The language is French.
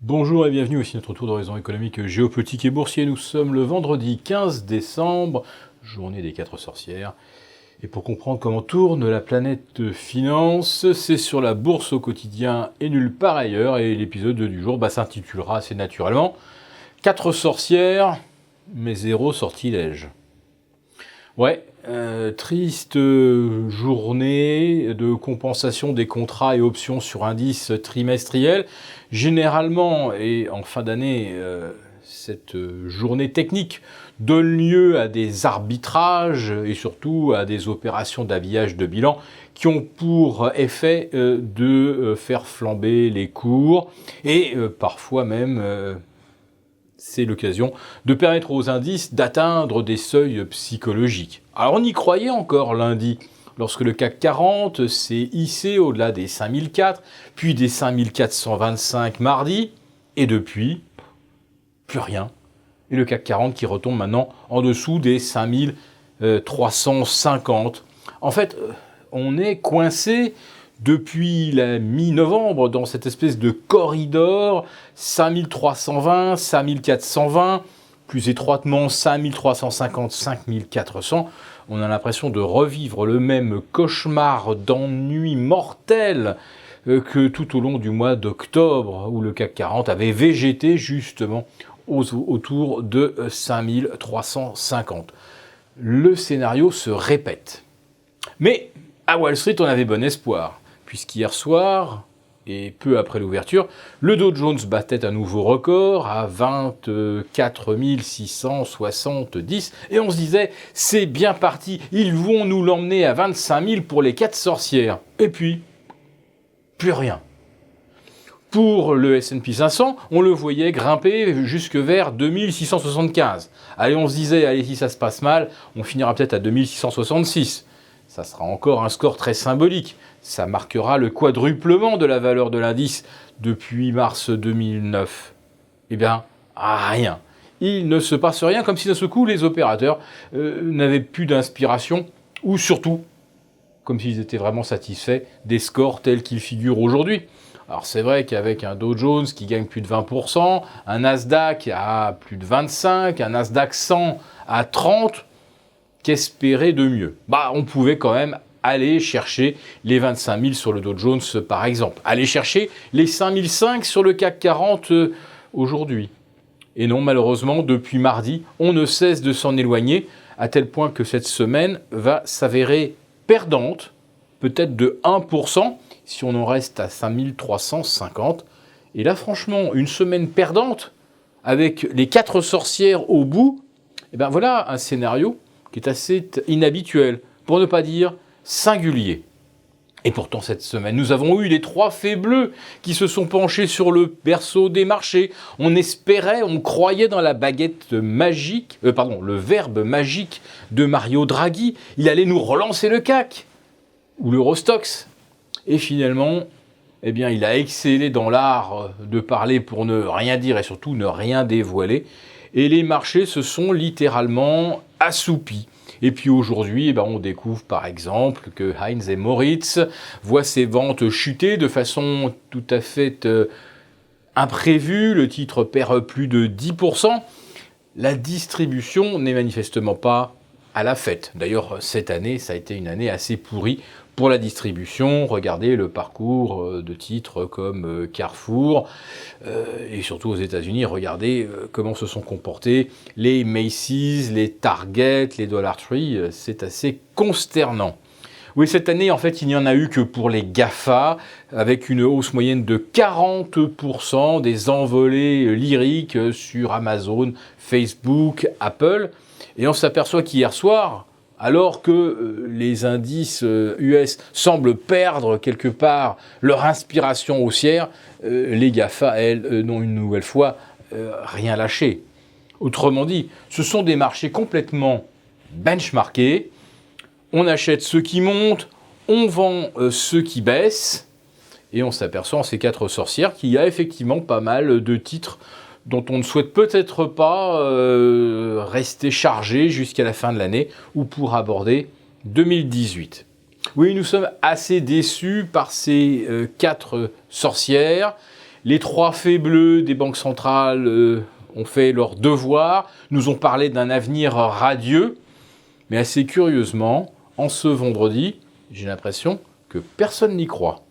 Bonjour et bienvenue, aussi notre tour d'horizon économique, géopolitique et boursier. Nous sommes le vendredi 15 décembre, journée des 4 sorcières. Et pour comprendre comment tourne la planète finance, c'est sur la bourse au quotidien et nulle part ailleurs. Et l'épisode du jour s'intitulera assez naturellement 4 sorcières, mais 0 sortilège. Ouais, triste journée de compensation des contrats et options sur indices trimestriels. Généralement, et en fin d'année, cette journée technique donne lieu à des arbitrages et surtout à des opérations d'habillage de bilan qui ont pour effet de faire flamber les cours et parfois même c'est l'occasion de permettre aux indices d'atteindre des seuils psychologiques. Alors on y croyait encore lundi, lorsque le CAC 40 s'est hissé au-delà des 5004, puis des 5425 mardi, et depuis, plus rien. Et le CAC 40 qui retombe maintenant en dessous des 5350. En fait, on est coincé depuis la mi-novembre dans cette espèce de corridor 5320, 5420, plus étroitement 5350, 5400. On a l'impression de revivre le même cauchemar d'ennui mortel que tout au long du mois d'octobre, où le CAC 40 avait végété justement autour de 5350. Le scénario se répète. Mais à Wall Street, on avait bon espoir, puisqu'hier soir, et peu après l'ouverture, le Dow Jones battait un nouveau record à 24 670, et on se disait, c'est bien parti, ils vont nous l'emmener à 25 000 pour les 4 sorcières. Et puis, plus rien. Pour le S&P 500, on le voyait grimper jusque vers 2675. Allez, on se disait, allez, si ça se passe mal, on finira peut-être à 2666. Ça sera encore un score très symbolique. Ça marquera le quadruplement de la valeur de l'indice depuis mars 2009. Eh bien, rien. Il ne se passe rien, comme si d'un seul coup les opérateurs n'avaient plus d'inspiration, ou surtout, comme s'ils étaient vraiment satisfaits des scores tels qu'ils figurent aujourd'hui. Alors c'est vrai qu'avec un Dow Jones qui gagne plus de 20%, un Nasdaq à plus de 25%, un Nasdaq 100 à 30%, qu'espérer de mieux? On pouvait quand même aller chercher les 25 000 sur le Dow Jones par exemple. Aller chercher les 5005 sur le CAC 40 aujourd'hui. Et non, malheureusement, depuis mardi, on ne cesse de s'en éloigner, à tel point que cette semaine va s'avérer perdante, peut-être de 1%, si on en reste à 5350. Et là, franchement, une semaine perdante, avec les 4 sorcières au bout, et bien voilà un scénario qui est assez inhabituel, pour ne pas dire singulier. Et pourtant, cette semaine, nous avons eu les 3 fées bleues qui se sont penchées sur le berceau des marchés. On espérait, on croyait dans la baguette magique, le verbe magique de Mario Draghi. Il allait nous relancer le CAC ou l'Eurostoxx. Et finalement, eh bien, il a excellé dans l'art de parler pour ne rien dire et surtout ne rien dévoiler. Et les marchés se sont littéralement assoupis. Et puis aujourd'hui, on découvre par exemple que Heinz et Moritz voient ses ventes chuter de façon tout à fait imprévue. Le titre perd plus de 10%. La distribution n'est manifestement pas à la fête. D'ailleurs, cette année, ça a été une année assez pourrie pour la distribution. Regardez le parcours de titres comme Carrefour et surtout aux États-Unis, regardez comment se sont comportés les Macy's, les Target, les Dollar Tree. C'est assez consternant. Oui, cette année, en fait, il n'y en a eu que pour les GAFA, avec une hausse moyenne de 40%, des envolées lyriques sur Amazon, Facebook, Apple. Et on s'aperçoit qu'hier soir, alors que les indices US semblent perdre quelque part leur inspiration haussière, les GAFA, elles, n'ont une nouvelle fois rien lâché. Autrement dit, ce sont des marchés complètement benchmarkés. On achète ceux qui montent, on vend ceux qui baissent, et on s'aperçoit en ces 4 sorcières qu'il y a effectivement pas mal de titres dont on ne souhaite peut-être pas rester chargé jusqu'à la fin de l'année ou pour aborder 2018. Oui, nous sommes assez déçus par ces 4 sorcières. Les trois fées bleues des banques centrales ont fait leur devoir, nous ont parlé d'un avenir radieux, mais assez curieusement, en ce vendredi, j'ai l'impression que personne n'y croit.